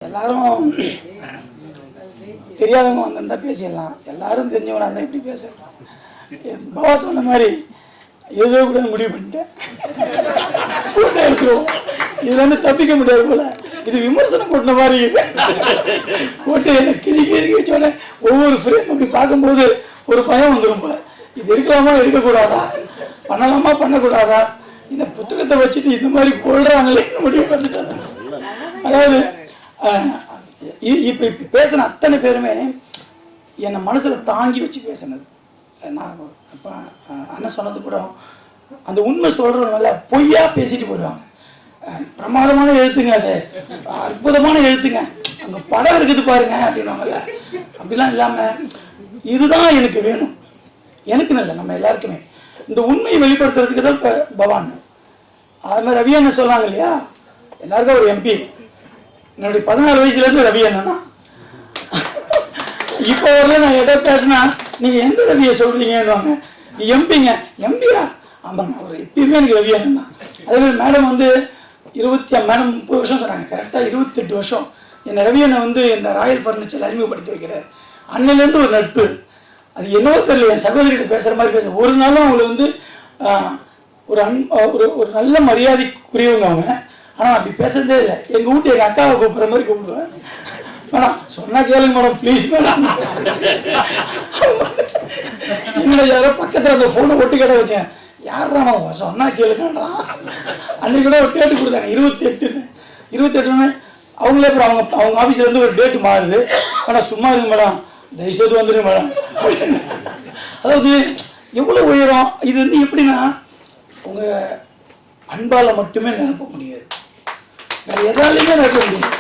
எல்லாரும் தெரியாதவங்க வந்திருந்தா பேசிடலாம், எல்லாரும் தெரிஞ்சவங்களா இருந்தால் எப்படி பேசலாம்? பாபா சொன்ன மாதிரி ஏதோ கூட முடிவு பண்ணிட்டேன், ஃபோட்டோ எடுத்துருவோம். இதுல வந்து தப்பிக்க முடியாது போல. இது விமர்சனம் கொட்டின மாதிரி போட்டு என்ன கிழி வச்சோடனே ஒவ்வொரு ஃப்ரேம் அப்படி பார்க்கும்போது ஒரு பயம் வந்துடும். இது எடுக்கலாமா எடுக்கக்கூடாதா, பண்ணலாமா பண்ணக்கூடாதா, இந்த புத்தகத்தை வச்சுட்டு இந்த மாதிரி கொள்றாங்களே முடிவு பண்ணிட்டாங்க. அதாவது இப்போ பேசின அத்தனை பேருமே என்னை மனசில் தாங்கி வச்சு பேசினது. நான் இப்போ அண்ணன் சொன்னது கூட அந்த உண்மை சொல்கிறவங்கள பொய்யா பேசிட்டு போயிடுவாங்க. பிரமாதமான எழுத்துங்க, அது அற்புதமான எழுத்துங்க, அங்கே படம் இருக்குது பாருங்க அப்படின்வாங்கல்ல. அப்படிலாம் இல்லாமல் இதுதான் எனக்கு வேணும், எனக்குன்னு இல்லை நம்ம எல்லாருக்குமே இந்த உண்மையை வெளிப்படுத்துறதுக்கு தான் இப்போ பவான். அது மாதிரி ரவி அண்ணன் சொல்கிறாங்க இல்லையா, எல்லாருக்கும் ஒரு எம்பி. என்னுடைய 14 வயசுலேருந்து ரவி அண்ணன் தான். இப்போ வரல நான் எதை பேசினா நீங்கள் எந்த ரவியை சொல்கிறீங்கன்னுவாங்க. எம்பிங்க, எம்பியா? ஆமாங்க, அவர் எப்பயுமே எனக்கு ரவி அண்ணன் தான். அதேமாதிரி மேடம் வந்து மேடம் 30 வருஷம் சொன்னாங்க, கரெக்டாக 28 வருஷம் என்னை ரவி அண்ணன் வந்து இந்த ராயல் ஃபர்னிச்சர் அறிமுகப்படுத்தி வைக்கிறார். அன்னிலேருந்து ஒரு நட்பு. அது என்னவோ தெரியல, என் சகோதரிகிட்ட பேசுகிற மாதிரி பேச ஒரு நாளும் அவங்களை வந்து ஒரு நல்ல மரியாதைக்குரியவங்க அவங்க. ஆனால் அப்படி பேசுறதே இல்லை. எங்கள் வீட்டு எங்கள் அக்காவை கூப்பிட்ற மாதிரி கூப்பிடுவேன். மேடம் சொன்னால் கேளுங்க மேடம் ப்ளீஸ் மேடம். என்னோட யாரோ பக்கத்தில் அந்த ஃபோனை ஒட்டு கேட்ட வச்சேன், யார்றான் சொன்னால் கேளுங்கன்றான். அன்றைக்கி கூட ஒரு டேட்டு கொடுத்தாங்க 28ன்னு. அவங்களே அப்புறம் அவங்க ஆஃபீஸ்லேருந்து ஒரு டேட்டு மாறுது. ஆனால் சும்மா இருங்க மேடம், தயவுசெய்து வந்துடுங்க மேடம் அப்படின்னு. அதாவது எவ்வளோ உயரம் இது வந்து எப்படின்னா உங்கள் அன்பால் மட்டுமே நிரப்ப முடியாது, வேறு எதாலையுமே நிரப்ப முடியாது.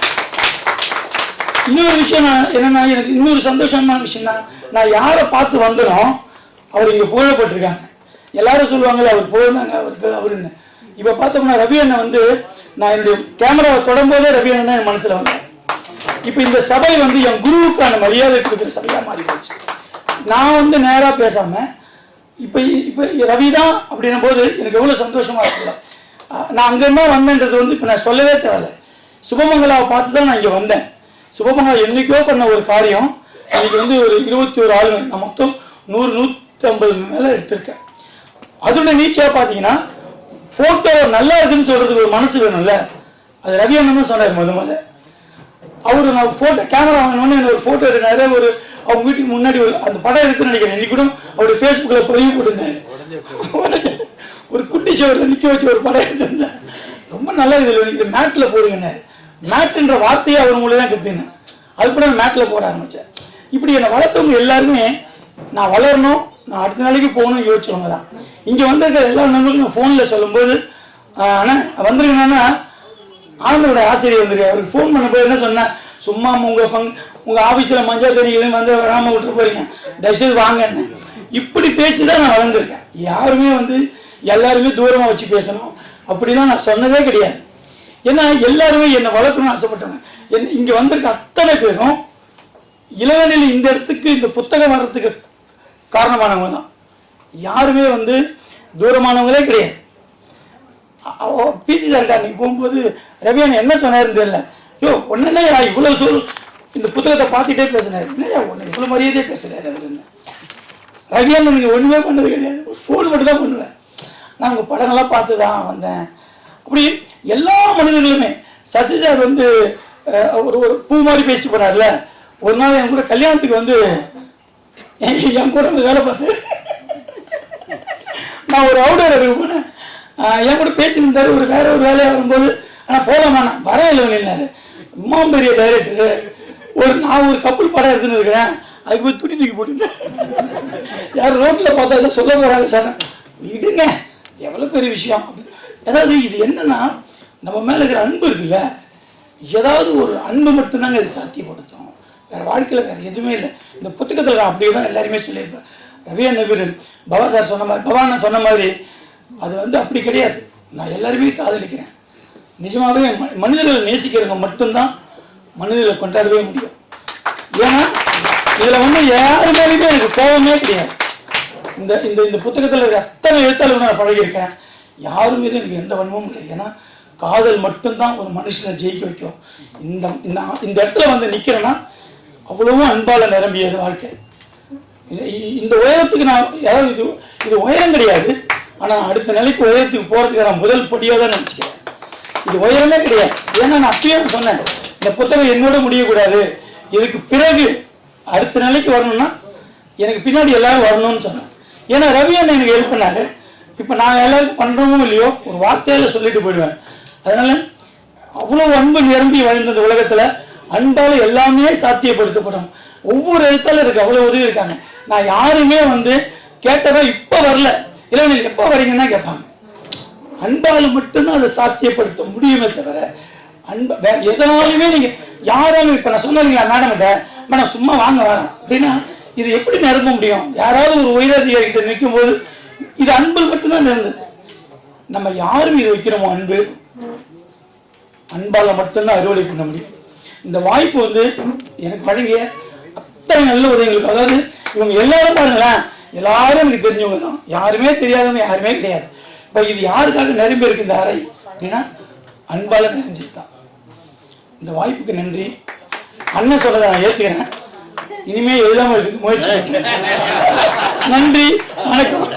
இன்னொரு விஷயம் என்னன்னா, எனக்கு இன்னொரு சந்தோஷமான விஷயம்னா, நான் யாரை பார்த்து வந்தனோ அவர் இங்கே புகழப்பட்டிருக்காங்க. எல்லாரும் சொல்லுவாங்கல்ல அவர் புகழ்ந்தாங்க அவருக்கு அவருன்னு. இப்போ பார்த்தோம்னா ரவி அண்ணன் வந்து நான் என்னுடைய கேமராவை தொடரும்போதே ரவி அண்ணன் தான் என் மனசில் வந்தேன். இப்போ இந்த சபை வந்து என் குருவுக்கான மரியாதை கொடுக்குற சபையாக மாறி போச்சு. நான் வந்து நேராக பேசாமல் இப்போ ரவி தான் அப்படின்னும் போது எனக்கு எவ்வளோ சந்தோஷமாக இருக்குல்ல. நான் அங்கேருந்தா வந்தேன்றது வந்து இப்போ நான் சொல்லவே தேவையில்ல. சுபமங்கலாவை பார்த்து தான் நான் இங்கே வந்தேன். சுபமங்கலா என்றைக்கோ பண்ண ஒரு காரியம் இன்னைக்கு வந்து ஒரு 21 ஆளுங்க, நான் மொத்தம் 100-150 மேலே எடுத்திருக்கேன். அதோட நீச்சாக பார்த்தீங்கன்னா ஃபோட்டோ நல்லா இருக்குன்னு சொல்கிறதுக்கு ஒரு மனசு வேணும்ல. அது ரவி அண்ணன் தான் சொன்னார் முத. அவரு நான் ஃபோட்டோ கேமரா வாங்கினோன்னு என்ன ஒரு ஃபோட்டோ எடுனாரு. ஒரு அவங்க வீட்டுக்கு முன்னாடி ஒரு அந்த படம் இருக்குன்னு நினைக்கிறேன். இன்னைக்கு கூட அவருடைய ஃபேஸ்புக்கில் பதிவு போட்டிருந்தாரு. ஒரு குட்டி சவரில் நிற்க வச்சு ஒரு படம் எடுத்திருந்தேன். ரொம்ப நல்லா இதில் இது மேட்டில் போடுங்கன்னாரு. மேட்டுன்ற வார்த்தையை அவர் மூலம் தான் கற்றுனேன். அது கூட மேட்டில் போட ஆரம்பித்தேன். இப்படி என்னை வளர்த்தவங்க எல்லாருமே நான் வளரணும், நான் அடுத்த நாளைக்கு போகணும்னு யோசிச்சவங்க தான். இங்கே வந்திருக்கிற எல்லா நண்பர்களும் நான் ஃபோனில் சொல்லும்போது ஆனால் வந்துருக்கேன்னா ஆனந்தோட ஆசிரியர் வந்துருக்கு. அவருக்கு ஃபோன் பண்ணும்போது என்ன சொன்னேன், சும்மா உங்கள் ஆஃபீஸில் மஞ்சள் தண்ணி எதுவும் வந்து வராமல் விட்டு போகிறீங்க, தயவுசெய்து வாங்கன்னு. இப்படி பேச்சு தான் நான் வளர்ந்துருக்கேன். யாருமே வந்து எல்லாருமே தூரமாக வச்சு பேசணும் அப்படிலாம் நான் சொன்னதே கிடையாது. ஏன்னா எல்லாருமே என்னை வளர்க்கணும்னு ஆசைப்பட்டாங்க. இங்கே வந்திருக்க அத்தனை பேரும் இளவேனில் இந்த இடத்துக்கு இந்த புத்தகம் வர்றதுக்கு காரணமானவங்க தான். யாருமே வந்து தூரமானவங்களே கிடையாது. பிசி சார்ட்டா நீங்கள் போகும்போது ரவியான் என்ன சொன்னாருன்னு தெரியல, ஒன்றுன்னா இவ்வளோ இந்த புத்தகத்தை பார்த்துட்டே பேசினார், என்னையா ஒன்று இவ்வளோ மரியாதையே பேசுகிறாரு அவருன்னு. ரவியான் நீங்கள் ஒன்றுமே பண்ணது கிடையாது, ஒரு ஃபோன் மட்டும் தான் பண்ணுவேன். நான் உங்கள் படங்கள்லாம் பார்த்து தான் வந்தேன். அப்படி எல்லா மனிதர்களுமே சசி சார் வந்து ஒரு பூ மாதிரி பேசிட்டு போனார்ல. ஒரு நாள் என் கூட கல்யாணத்துக்கு வந்து என் கூட வந்து வேலை பார்த்து நான் ஒரு அவுடோர் அறிவு போனேன். என் கூட பேசியிருந்தாரு ஒரு வேற ஒரு வேலையாக வரும்போது. ஆனால் போகலாமா, நான் வர இல்லைன்னாரு. இம்மா பெரிய டைரக்டரு, நான் ஒரு கப்பல் படம் எடுத்துன்னு இருக்கிறேன், அதுக்கு போய் துணி தூக்கி போட்டுருந்தேன். யார் ரோட்டில் பார்த்தா எல்லாம் சொல்ல போகிறாங்க சார், விடுங்க எவ்வளோ பெரிய விஷயம். அதாவது இது என்னன்னா நம்ம மேலே இருக்கிற அன்பு இருக்குல்ல, ஏதாவது ஒரு அன்பு மட்டும்தாங்க இது சாத்தியப்படுத்தும், வேறு வாழ்க்கையில் வேறு எதுவுமே இல்லை. இந்த புத்தகத்தில் நான் அப்படியே தான் எல்லாருமே சொல்லியிருப்பேன். ரவி அண்ணன் பவா சார் சொன்ன மாதிரி, பவானா சொன்ன மாதிரி அது வந்து அப்படி கிடையாது. நான் எல்லாருமே காதலிக்கிறேன். நிஜமாகவே மனிதர்களை நேசிக்கிறவங்க மட்டும்தான் மனிதர்களை கொண்டாடவே முடியும். ஏன்னா இதில் வந்து யாரு மேலேயுமே எனக்கு கோபமே கிடையாது. இந்த இந்த இந்த புத்தகத்தில் இருக்க அத்தனை எழுத்தாளர்கள் நான் பழகியிருக்கேன். யாரும் மீது எனக்கு எந்த வன்மமும் கிடையாது. ஏன்னா காதல் மட்டும்தான் ஒரு மனுஷனை ஜெயிக்க வைக்கும். இந்த இந்த இடத்துல வந்து நிற்கிறேன்னா அவ்வளவும் அன்பால் நிரம்பியது வாழ்க்கை. இந்த உயரத்துக்கு நான் அதாவது இது உயரம் கிடையாது, ஆனால் நான் அடுத்த நிலைக்கு உயரத்துக்கு போகிறதுக்கு நான் முதல் படியாக தான் நினச்சிக்கிறேன். இது உயரமே கிடையாது. ஏன்னா நான் அப்பயே சொன்னேன், இந்த புத்தகம் என்னோட முடியக்கூடாது, இதுக்கு பிறகு அடுத்த நிலைக்கு வரணும்னா எனக்கு பின்னாடி எல்லாரும் வரணும்னு சொன்னேன். ஏன்னா ரவி அண்ணன் எனக்கு ஹெல்ப் பண்ணாரு. இப்போ நான் எல்லாருக்கும் பண்ணுறோமோ இல்லையோ ஒரு வார்த்தையில் சொல்லிட்டு போயிடுவேன். அதனால அவ்வளோ அன்பு நிரம்பி வாழ்ந்த இந்த உலகத்தில் அன்பால் எல்லாமே சாத்தியப்படுத்தப்படும். ஒவ்வொரு இடத்துல இருக்கு, அவ்வளோ உதவி இருக்காங்க. நான் யாருமே வந்து கேட்டதா இப்போ வரல, இல்லை நீங்கள் எப்போ வரீங்கன்னா கேட்பாங்க. அன்பால் மட்டும்தான் அதை சாத்தியப்படுத்த முடியுமே தவிர அன்பை வேற எதனாலுமே நீங்கள் யாராலும் இப்போ நான் சொன்னீங்களா மேடம் சும்மா வாங்க வேணாம் அப்படின்னா இது எப்படி நிரப்ப முடியும்? யாராவது ஒரு உயரதிகாரிகிட்ட நிற்கும் போது இது அன்பில் மட்டும்தான் இருந்தது. நம்ம யாரும் இது வைக்கிறோமோ அன்பால் மட்டும்தான் அறுவடை பண்ண முடியும். இந்த வாய்ப்பு வந்து எனக்கு வழங்கிய அத்தனை நல்ல உதவிகளுக்கு, அதாவது இவங்க எல்லாரும் பாருங்களேன், எல்லாரும் எனக்கு தெரிஞ்சவங்க தான், யாருமே தெரியாதவங்க யாருமே கிடையாது. இப்போ இது யாருக்காக நிரம்பி இருக்கு இந்த அறை அப்படின்னா அன்பால் நிறைஞ்சது தான். இந்த வாய்ப்புக்கு நன்றி. அண்ணன் சொல்றதை நான் ஏற்றுக்கிறேன், இனிமே எழுதாமல் இருக்குது முயற்சி. நன்றி, வணக்கம்.